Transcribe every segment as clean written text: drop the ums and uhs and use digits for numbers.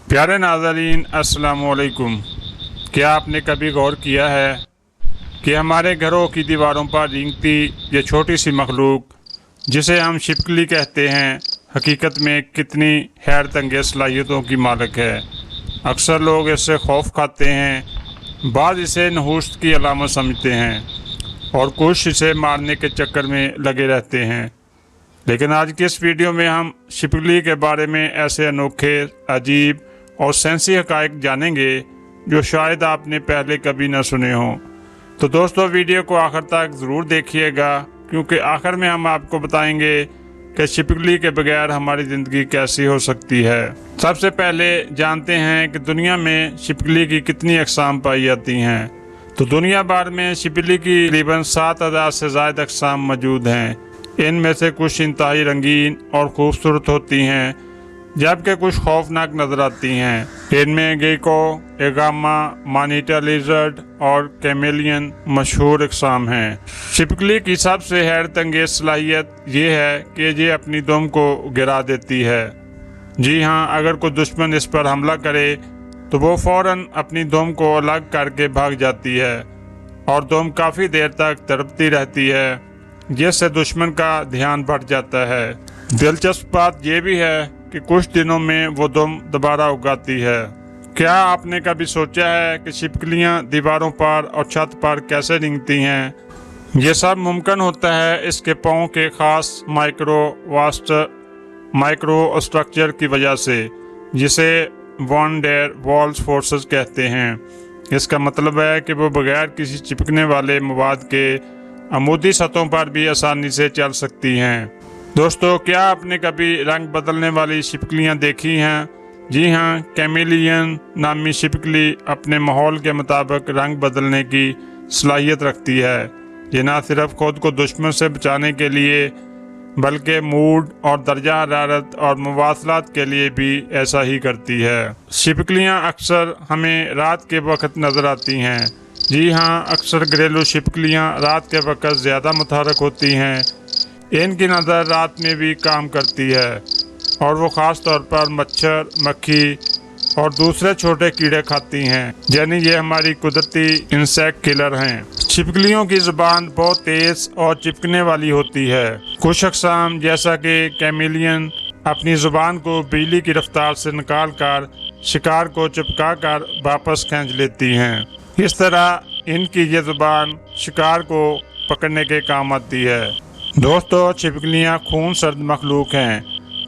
प्यारे नाज़रीन अस्सलाम वालेकुम। क्या आपने कभी गौर किया है कि हमारे घरों की दीवारों पर रेंगती ये छोटी सी मखलूक जिसे हम छिपकली कहते हैं, हकीकत में कितनी हैरत अंगेज़ सलाहियतों की मालिक है। अक्सर लोग इससे खौफ खाते हैं, बाद इसे नहुस्त की अलामत समझते हैं और कुछ इसे मारने के चक्कर में लगे रहते हैं। लेकिन आज की इस वीडियो में हम छिपकली के बारे में ऐसे अनोखे, अजीब और सेंसी हक़ाइक़ जानेंगे जो शायद आपने पहले कभी न सुने हों। तो दोस्तों, वीडियो को आखिर तक ज़रूर देखिएगा, क्योंकि आखिर में हम आपको बताएंगे कि छिपकली के बगैर हमारी ज़िंदगी कैसी हो सकती है। सबसे पहले जानते हैं कि दुनिया में छिपकली की कितनी अक़साम पाई जाती हैं। तो दुनिया भर में छिपकली की तकरीबन 7000 से ज़ायद अक़साम मौजूद हैं। इनमें से कुछ इंतहाई रंगीन और खूबसूरत होती हैं, जबकि कुछ खौफनाक नजर आती हैं। इनमें गेको, एगामा, मानीटर लिजर्ड और कैमेलियन मशहूर अक़साम हैं। छिपकली की सबसे हैरत अंगेज़ सलाहियत ये है कि ये अपनी दुम को गिरा देती है। जी हाँ, अगर कोई दुश्मन इस पर हमला करे तो वो फ़ौरन अपनी दुम को अलग करके भाग जाती है और दुम काफ़ी देर तक तड़पती रहती है, जिससे दुश्मन का ध्यान भट जाता है। दिलचस्प बात यह भी है कि कुछ दिनों में वो दुम दोबारा उगाती है। क्या आपने कभी सोचा है कि छिपकलियां दीवारों पर और छत पर कैसे रेंगती हैं? ये सब मुमकिन होता है इसके पाँव के ख़ास माइक्रो स्ट्रक्चर की वजह से, जिसे वन डेर वॉल्स फोर्सेस कहते हैं। इसका मतलब है कि वो बगैर किसी चिपकने वाले मवाद के अमूदी सतहों पर भी आसानी से चल सकती हैं। दोस्तों, क्या आपने कभी रंग बदलने वाली छिपकलियां देखी हैं? जी हाँ, कैमेलियन नामी छिपकली अपने माहौल के मुताबिक रंग बदलने की सलाहियत रखती है। ये न सिर्फ खुद को दुश्मन से बचाने के लिए बल्कि मूड और दर्जा हरारत और मवासलात के लिए भी ऐसा ही करती है। छिपकलियां अक्सर हमें रात के वक्त नज़र आती हैं। जी हाँ, अक्सर घरेलू छिपकलियां रात के वक्त ज़्यादा मुतहरक होती हैं। इनकी नज़र रात में भी काम करती है और वो ख़ास तौर पर मच्छर, मक्खी और दूसरे छोटे कीड़े खाती हैं, यानी ये हमारी कुदरती इंसेक्ट किलर हैं। छिपकलियों की ज़ुबान बहुत तेज़ और चिपकने वाली होती है। कुछ अक़साम जैसा कि कैमेलियन अपनी ज़ुबान को बिजली की रफ्तार से निकाल कर शिकार को चिपका कर वापस खींच लेती हैं। इस तरह इनकी ये ज़ुबान शिकार को पकड़ने के काम आती है। दोस्तों, छिपकलियाँ खून सर्द मखलूक हैं,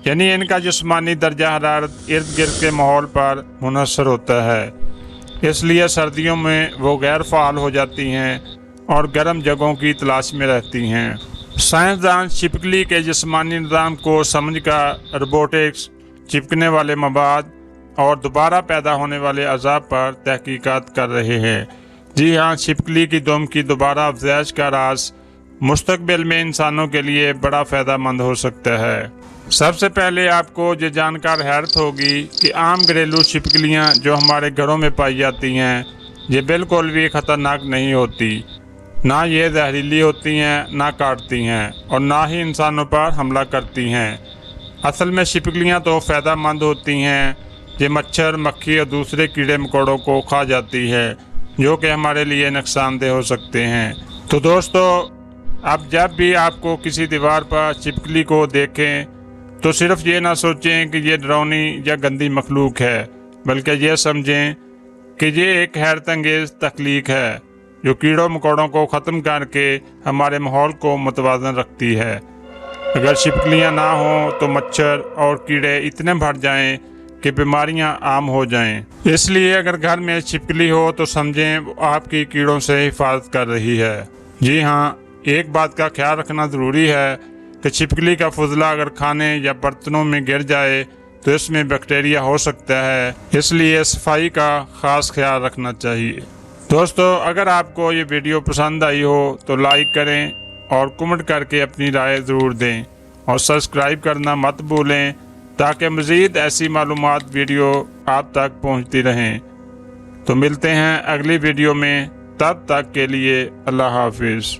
यानी इनका जिस्मानी दर्जा हरारत इर्द गिर्द के माहौल पर मुनहसर होता है। इसलिए सर्दियों में वो गैर फ़ाल हो जाती हैं और गर्म जगहों की तलाश में रहती हैं। साइंसदान छिपकली के जिस्मानी निज़ाम को समझकर रोबोटिक्स, चिपकने वाले मवाद और दोबारा पैदा होने वाले अज़ाब पर तहकीकात कर रहे हैं। जी हाँ, छिपकली की दुम की दोबारा अफज़ाइश का राज मुस्तक़बिल में इंसानों के लिए बड़ा फ़ायदेमंद हो सकता है। सबसे पहले आपको ये जानकर हैरत होगी कि आम घरेलू छिपकलियाँ जो हमारे घरों में पाई जाती हैं, ये बिल्कुल भी ख़तरनाक नहीं होती। ना ये जहरीली होती हैं, ना काटती हैं और ना ही इंसानों पर हमला करती हैं। असल में छिपकलियाँ तो फ़ायदेमंद होती हैं। ये मच्छर, मक्खी और दूसरे कीड़े मकोड़ों को खा जाती है, जो कि हमारे लिए नुकसानदेह हो सकते हैं। तो दोस्तों, अब जब भी आपको किसी दीवार पर छिपकली को देखें तो सिर्फ ये ना सोचें कि ये डरावनी या गंदी मखलूक है, बल्कि ये समझें कि ये एक हैरत अंगेज़ तख्लीक है जो कीड़ों मकोड़ों को ख़त्म करके हमारे माहौल को मुतवाज़न रखती है। अगर छिपकलियाँ ना हों तो मच्छर और कीड़े इतने बढ़ जाएं कि बीमारियाँ आम हो जाएं। इसलिए अगर घर में छिपकली हो तो समझें वो आपकी कीड़ों से हिफाजत कर रही है। जी हाँ, एक बात का ख्याल रखना ज़रूरी है कि छिपकली का फुजला अगर खाने या बर्तनों में गिर जाए तो इसमें बैक्टीरिया हो सकता है, इसलिए सफाई का ख़ास ख्याल रखना चाहिए। दोस्तों, अगर आपको ये वीडियो पसंद आई हो तो लाइक करें और कमेंट करके अपनी राय ज़रूर दें और सब्सक्राइब करना मत भूलें, ताकि मज़ीद ऐसी मालूमात वीडियो आप तक पहुँचती रहें। तो मिलते हैं अगली वीडियो में, तब तक के लिए अल्लाह हाफिज़।